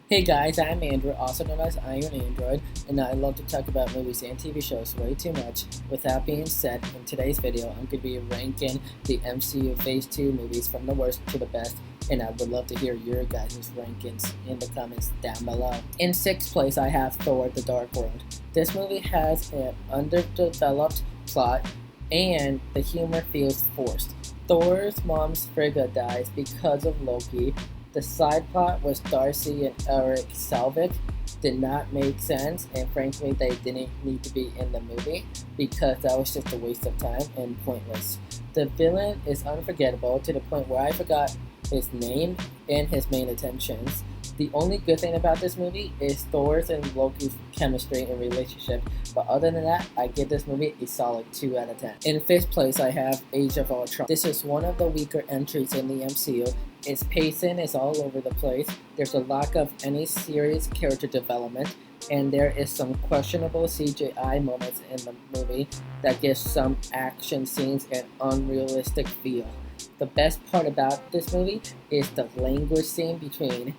Hey guys, I'm Andrew, also known as Iron Android, and I love to talk about movies and TV shows way too much. With that being said, in today's video, I'm going to be ranking the MCU Phase 2 movies from the worst to the best, and I would love to hear your guys' rankings in the comments down below. In 6th place, I have Thor: The Dark World. This movie has an underdeveloped plot, and the humor feels forced. Thor's mom's Frigga dies because of Loki. The side plot was Darcy and Eric Selvig did not make sense, and frankly they didn't need to be in the movie because that was just a waste of time and pointless. The villain is unforgettable to the point where I forgot his name and his main attentions. The only good thing about this movie is Thor's and Loki's chemistry and relationship, but other than that, I give this movie a solid 2 out of 10. In 5th place, I have Age of Ultron. This is one of the weaker entries in the MCU. Its pacing is all over the place, there's a lack of any serious character development, and there is some questionable CGI moments in the movie that gives some action scenes an unrealistic feel. The best part about this movie is the language scene between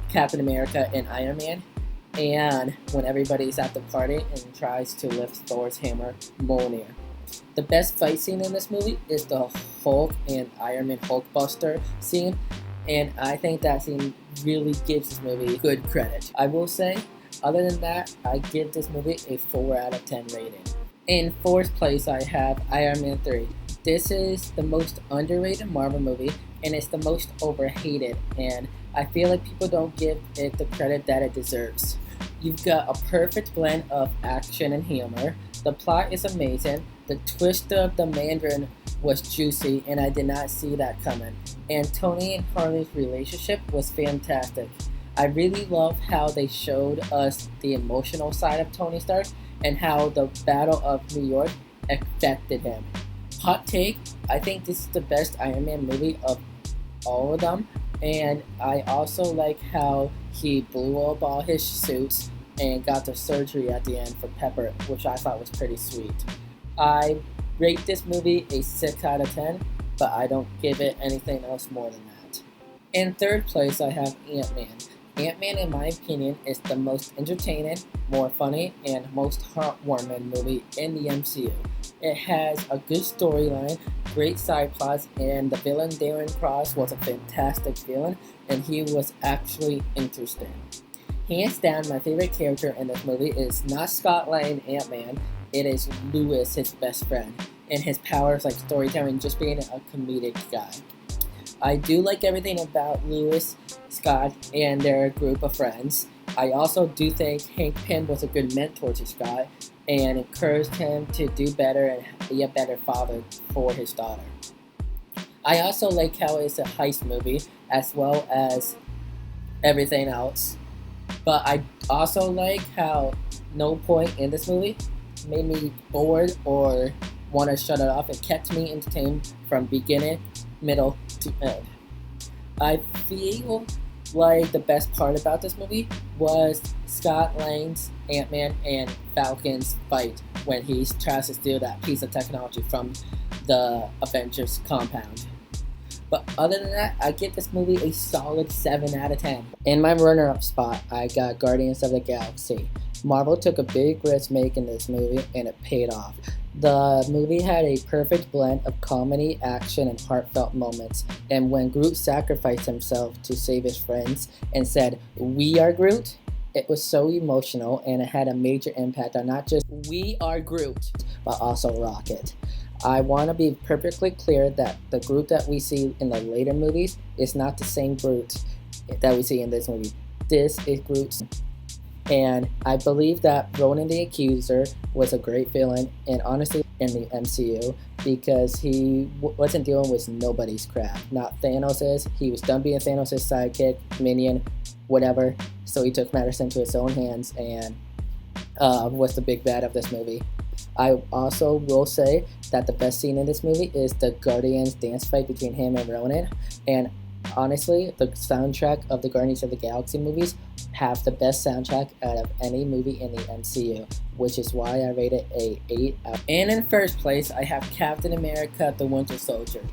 Captain America and Iron Man, and when everybody's at the party and tries to lift Thor's hammer, Mjolnir. The best fight scene in this movie is the Hulk and Iron Man Hulkbuster scene, and I think that scene really gives this movie good credit. I will say, other than that, I give this movie a 4 out of 10 rating. In 4th place, I have Iron Man 3. This is the most underrated Marvel movie, and it's the most overhated, and I feel like people don't give it the credit that it deserves. You've got a perfect blend of action and humor. The plot is amazing. The twist of the Mandarin was juicy, and I did not see that coming. And Tony and Harley's relationship was fantastic. I really love how they showed us the emotional side of Tony Stark and how the Battle of New York affected him. Hot take, I think this is the best Iron Man movie of all of them, and I also like how he blew up all his suits and got the surgery at the end for Pepper, which I thought was pretty sweet. I rate this movie a 6 out of 10, but I don't give it anything else more than that. In 3rd place, I have AntMan. AntMan, in my opinion, is the most entertaining, more funny, and most heartwarming movie in the MCU. It has a good storyline, great side plots, and the villain Darren Cross was a fantastic villain, and he was actually interesting. Hands down, my favorite character in this movie is not Scott Lang Ant-Man, it is Lewis, his best friend, and his powers like storytelling, just being a comedic guy. I do like everything about Lewis, Scott, and their group of friends. I also do think Hank Pym was a good mentor to Scott and encouraged him to do better and be a better father for his daughter. I also like how it's a heist movie as well as everything else. But I also like how no point in this movie made me bored or want to shut it off. It kept me entertained from beginning, middle to end. I feel like the best part about this movie was Scott Lang's Ant-Man and Falcon's fight when he tries to steal that piece of technology from the Avengers compound. But other than that, I give this movie a solid 7 out of 10. In my runner-up spot, I got Guardians of the Galaxy. Marvel took a big risk making this movie, and it paid off. The movie had a perfect blend of comedy, action, and heartfelt moments. And when Groot sacrificed himself to save his friends and said, "We are Groot," it was so emotional, and it had a major impact on not just "We are Groot," but also Rocket. I want to be perfectly clear that the Groot that we see in the later movies is not the same Groot that we see in this movie. This is Groot. And I believe that Ronan the Accuser was a great villain, and honestly in the MCU, because he wasn't dealing with nobody's crap. Not Thanos'. He was done being Thanos' sidekick, minion, whatever. So he took matters into his own hands and was the big bad of this movie. I also will say that the best scene in this movie is the Guardians dance fight between him and Ronan. And honestly, the soundtrack of the Guardians of the Galaxy movies have the best soundtrack out of any movie in the MCU, which is why I rate it a 8 out. And in 1st place, I have Captain America: The Winter Soldier.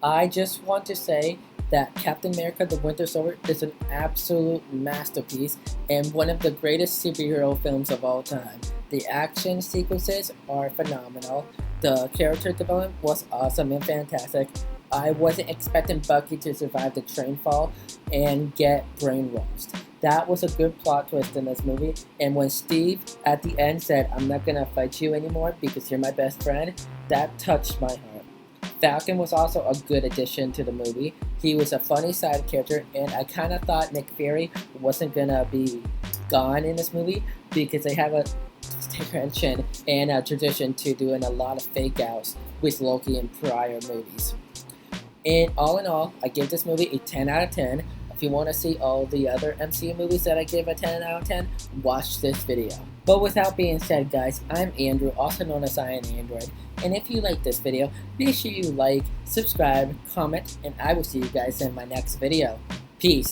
I just want to say that Captain America the Winter Soldier is an absolute masterpiece and one of the greatest superhero films of all time. The action sequences are phenomenal. The character development was awesome and fantastic. I wasn't expecting Bucky to survive the train fall and get brainwashed. That was a good plot twist in this movie, and when Steve at the end said, "I'm not gonna fight you anymore because you're my best friend," that touched my heart. Falcon was also a good addition to the movie. He was a funny side character, and I kind of thought Nick Fury wasn't gonna be gone in this movie because they have a tradition and a tradition to doing a lot of fake outs with Loki in prior movies. And all in all, I give this movie a 10 out of 10. If you want to see all the other MCU movies that I give a 10 out of 10, watch this video. But without being said, guys, I'm Andrew, also known as I Am Android. And if you like this video, make sure you like, subscribe, comment, and I will see you guys in my next video. Peace.